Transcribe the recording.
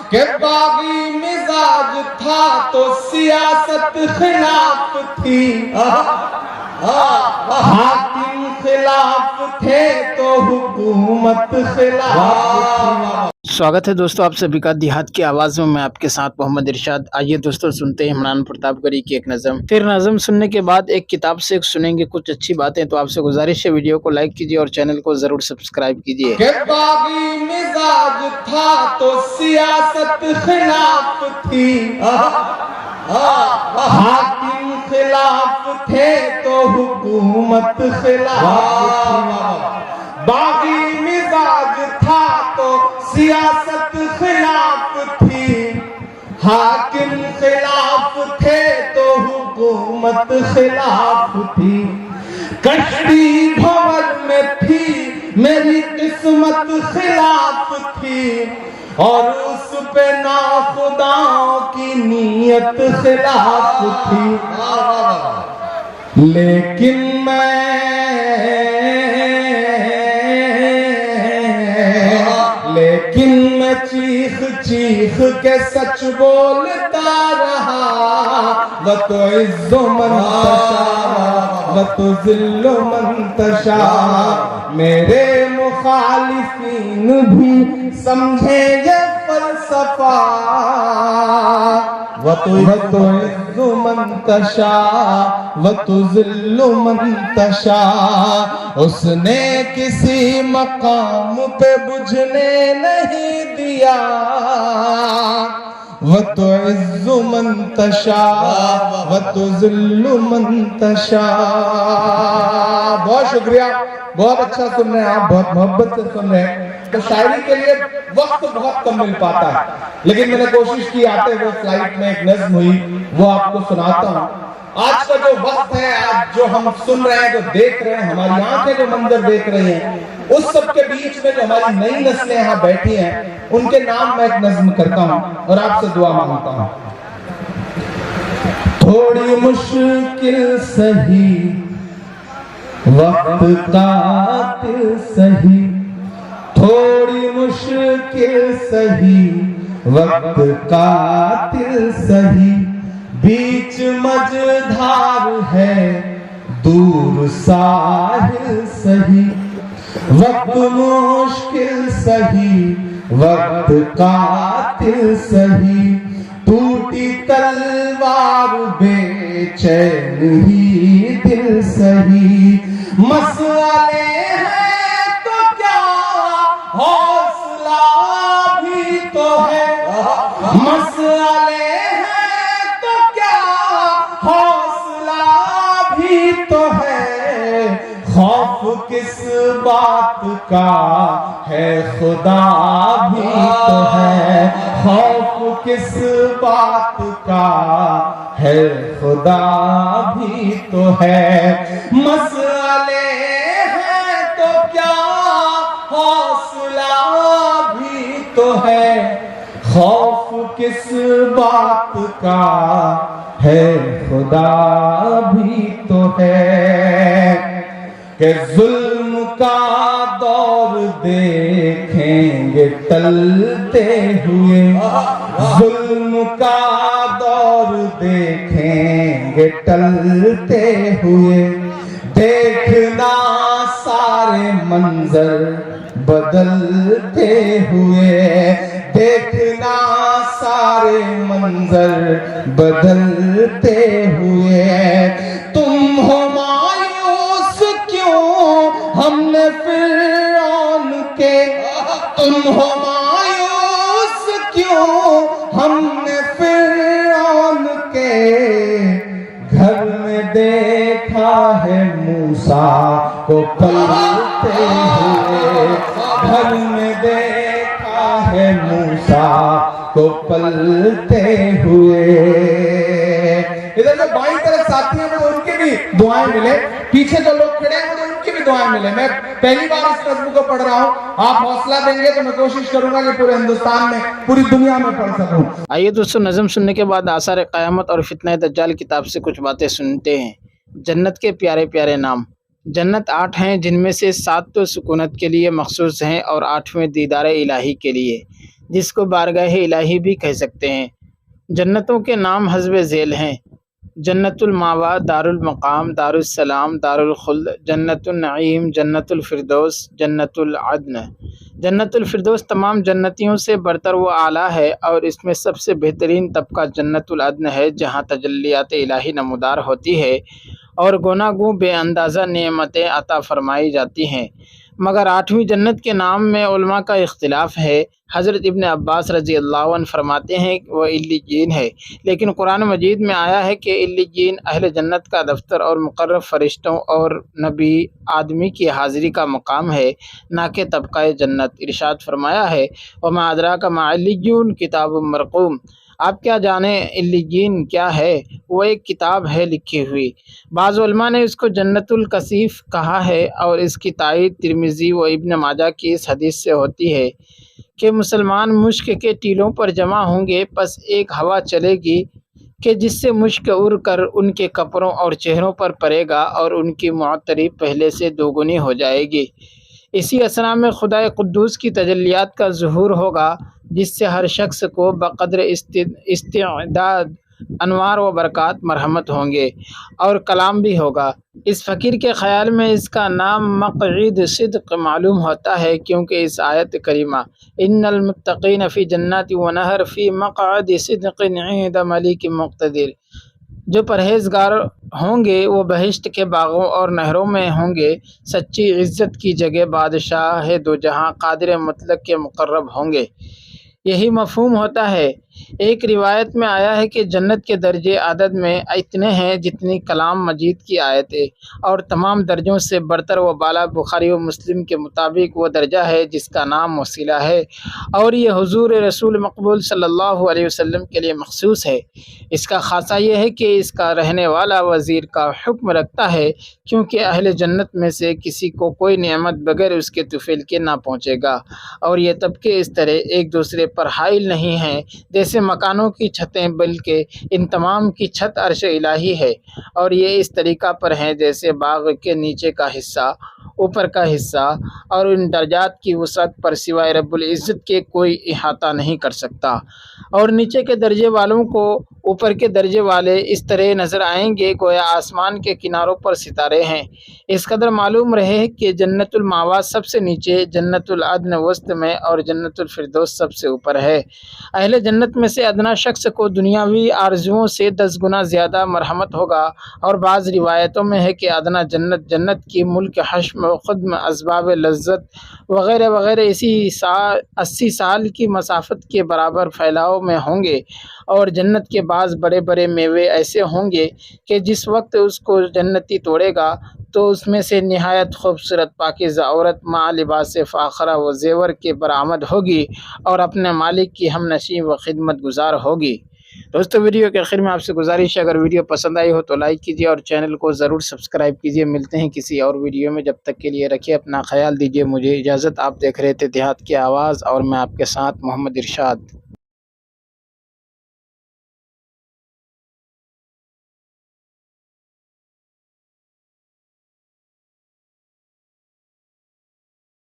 کہ باغی مزاج تھا تو سیاست خلاف تھی، حاکم خلاف تھے تو حکومت خلاف تھی۔ سواگت ہے دوستو آپ سبھی کا دیہات کی آواز میں آپ کے ساتھ محمد ارشاد۔ آئیے دوستو سنتے ہیں عمران پرتاپ گڑھی کی ایک نظم۔ پھر نظم سننے کے بعد ایک کتاب سے سنیں گے کچھ اچھی باتیں، تو آپ سے گزارش ہے ویڈیو کو لائک کیجیے اور چینل کو ضرور سبسکرائب کیجیے۔ کہ باغی مزاج تھا تو سیاست خلاف تھی، حاکم خلاف تھے تو حکومت خلاف تھی۔ باغی مزاج تھا تو سیاست خلاف تھی، حاکم خلاف تھے تو حکومت خلاف تھی۔ کشتی بھور میں تھی میری قسمت خلاف تھی، اور اس پہ ناخداؤں کی نیت خلاف تھی۔ لیکن میں چیخ چیخ کے سچ بولتا رہا، وَتُعِزُّ مَن تَشَاءُ وَتُذِلُّ مَن تَشَاءُ۔ میرے مخالفین بھی سمجھیں یہ فلسفہ، وَتُعِزُّ مَن تَشَاءُ وَتُذِلُّ مَن تَشَاءُ۔ اس نے کسی مقام پہ بجھنے نہیں دیا، وَتُعِزُّ مَن تَشَاءُ وَتُذِلُّ مَن تَشَاءُ۔ بہت شکریہ، بہت اچھا سن رہے ہیں آپ، بہت محبت سے سن رہے ہیں۔ تو شاعری کے لیے وقت بہت کم مل پاتا ہے، لیکن میں نے کوشش کی آتے ہوئے فلائٹ میں ایک نظم ہوئی وہ آپ کو سناتا ہوں۔ آج کا جو وقت ہے، آج جو ہم سن رہے ہیں، جو دیکھ رہے ہیں، ہماری آنکھیں جو منظر دیکھ رہی ہیں، اس سب کے بیچ میں جو ہماری نئی نسلیں یہاں بیٹھی ہیں، ان کے نام میں ایک نظم کرتا ہوں اور آپ سے دعا مانگتا ہوں۔ تھوڑی مشکل سہی وقت قاتل سہی، تھوڑی مشکل سہی وقت قاتل سہی، بیچ مجدھار ہے دور ساحل سہی، وقت مشکل سہی وقت قاتل سہی، ٹوٹی تلوار بے چین ہی دل سہی، مسئلے ہیں تو کیا حوصلہ بھی تو ہے، مسئلے ہیں تو کیا حوصلہ بھی تو ہے، خوف کس بات کا ہے خدا بھی تو ہے، خوف کس بات کا ہے خدا بھی تو ہے، مسئلے ہیں تو کیا حوصلہ بھی تو ہے، خوف کس بات کا ہے خدا بھی تو ہے، کہ ظلم کا دور دیکھیں گے ٹلتے ہوئے، ظلم کا دور دیکھیں گے ٹلتے ہوئے، دیکھنا سارے منظر بدلتے ہوئے، دیکھنا سارے منظر بدلتے ہوئے، تم ہو مایوس کیوں ہم نے فرعون کے، تم ہو مایوس کیوں ہم نے فرعون کے، گھر میں دیکھا ہے موسیٰ کو پلتے ہوئے، گھر میں دیکھا ہے موسیٰ کو پلتے ہوئے۔ ادھر جو بائیں طرف ساتھی ہیں مجھے ان کے بھی دعائیں ملے، پیچھے جو لوگ کھڑے ہیں مجھے ان کی بھی دعائیں ملے۔ میں پہلی بار اس نظم کو پڑھ رہا ہوں، آپ حوصلہ دیں گے تو میں کوشش کروں گا کہ پورے ہندوستان میں، پوری دنیا میں پڑھ سکوں۔ آئیے دوستو نظم سننے کے بعد آثار قیامت اور فتنہ دجال کتاب سے کچھ باتیں سنتے ہیں۔ جنت کے پیارے پیارے نام، جنت 8 ہیں جن میں سے 7 تو سکونت کے لیے مخصوص ہیں اور 8ویں دیدار الہی کے لیے، جس کو بارگاہ الہی بھی کہہ سکتے ہیں۔ جنتوں کے نام حسب ذیل ہیں: جنت الماوا، دار المقام، دار السلام، دار الخلد، جنت النعیم، جنت الفردوس، جنت العدن۔ جنت الفردوس تمام جنتیوں سے برتر و اعلیٰ ہے اور اس میں سب سے بہترین طبقہ جنت العدن ہے، جہاں تجلیات الہی نمودار ہوتی ہے اور گوناگوں بے اندازہ نعمتیں عطا فرمائی جاتی ہیں۔ مگر 8ویں جنت کے نام میں علماء کا اختلاف ہے۔ حضرت ابن عباس رضی اللہ عنہ فرماتے ہیں کہ وہ علیین ہے، لیکن قرآن مجید میں آیا ہے کہ علیین اہل جنت کا دفتر اور مقرب فرشتوں اور نبی آدمی کی حاضری کا مقام ہے، نہ کہ طبقہ جنت۔ ارشاد فرمایا ہے: وما ادراک ما علیون کتاب مرقوم۔ آپ کیا جانیں علیین کیا ہے؟ وہ ایک کتاب ہے لکھی ہوئی۔ بعض علماء نے اس کو جنت الکثیف کہا ہے اور اس کی تائید ترمذی و ابن ماجہ کی اس حدیث سے ہوتی ہے کہ مسلمان مشک کے ٹیلوں پر جمع ہوں گے، پس ایک ہوا چلے گی کہ جس سے مشک اڑ کر ان کے کپڑوں اور چہروں پر پڑے گا اور ان کی معطری پہلے سے دوگنی ہو جائے گی۔ اسی اثنا میں خدا قدوس کی تجلیات کا ظہور ہوگا، جس سے ہر شخص کو بقدر استعداد انوار و برکات مرحمت ہوں گے اور کلام بھی ہوگا۔ اس فقیر کے خیال میں اس کا نام مقعد صدق معلوم ہوتا ہے، کیونکہ اس آیت کریمہ ان المتقین فی جنات و نہر فی مقعد صدق عند ملیک مقتدر، جو پرہیزگار ہوں گے وہ بہشت کے باغوں اور نہروں میں ہوں گے، سچی عزت کی جگہ بادشاہ دو جہاں قادر مطلق کے مقرب ہوں گے۔ یہی مفہوم ہوتا ہے۔ ایک روایت میں آیا ہے کہ جنت کے درجے عدد میں اتنے ہیں جتنی کلام مجید کی آیتیں، اور تمام درجوں سے برتر و بالا بخاری و مسلم کے مطابق وہ درجہ ہے جس کا نام وسیلہ ہے، اور یہ حضور رسول مقبول صلی اللہ علیہ وسلم کے لیے مخصوص ہے۔ اس کا خاصہ یہ ہے کہ اس کا رہنے والا وزیر کا حکم رکھتا ہے، کیونکہ اہل جنت میں سے کسی کو کوئی نعمت بغیر اس کے طفیل کے نہ پہنچے گا، اور یہ طبقے اس طرح ایک دوسرے پر حائل نہیں ہیں جیسے مکانوں کی چھتیں، بلکہ ان تمام کی چھت عرش الہی ہے، اور یہ اس طریقہ پر ہیں جیسے باغ کے نیچے کا حصہ اوپر کا حصہ، اور ان درجات کی وسعت پر سوائے رب العزت کے کوئی احاطہ نہیں کر سکتا۔ اور نیچے کے درجے والوں کو اوپر کے درجے والے اس طرح نظر آئیں گے گویا آسمان کے کناروں پر ستارے ہیں۔ اس قدر معلوم رہے کہ جنت الماوا سب سے نیچے، جنت العدن وسط میں اور جنت الفردوس سب سے اوپر ہے۔ اہل جنت میں سے ادنا شخص کو دنیاوی آرزوؤں سے 10 گنا زیادہ مرحمت ہوگا، اور بعض روایتوں میں ہے کہ ادنا جنت کی ملک حشم و خدم، اسباب لذت وغیرہ وغیرہ 80 سال کی مسافت کے برابر پھیلاؤ میں ہوں گے، اور جنت کے بعض بڑے بڑے میوے ایسے ہوں گے کہ جس وقت اس کو جنتی توڑے گا تو اس میں سے نہایت خوبصورت پاکیزہ عورت مع لباس فاخرہ و زیور کے برآمد ہوگی اور اپنے مالک کی ہم نشیں و خدمت گزار ہوگی۔ دوستو، ویڈیو کے آخر میں آپ سے گزارش ہے، اگر ویڈیو پسند آئی ہو تو لائک کیجیے اور چینل کو ضرور سبسکرائب کیجیے۔ ملتے ہیں کسی اور ویڈیو میں، جب تک کے لیے رکھیے اپنا خیال، دیجیے مجھے اجازت۔ آپ دیکھ رہے تھے دیہات کی آواز اور میں آپ کے ساتھ محمد ارشاد۔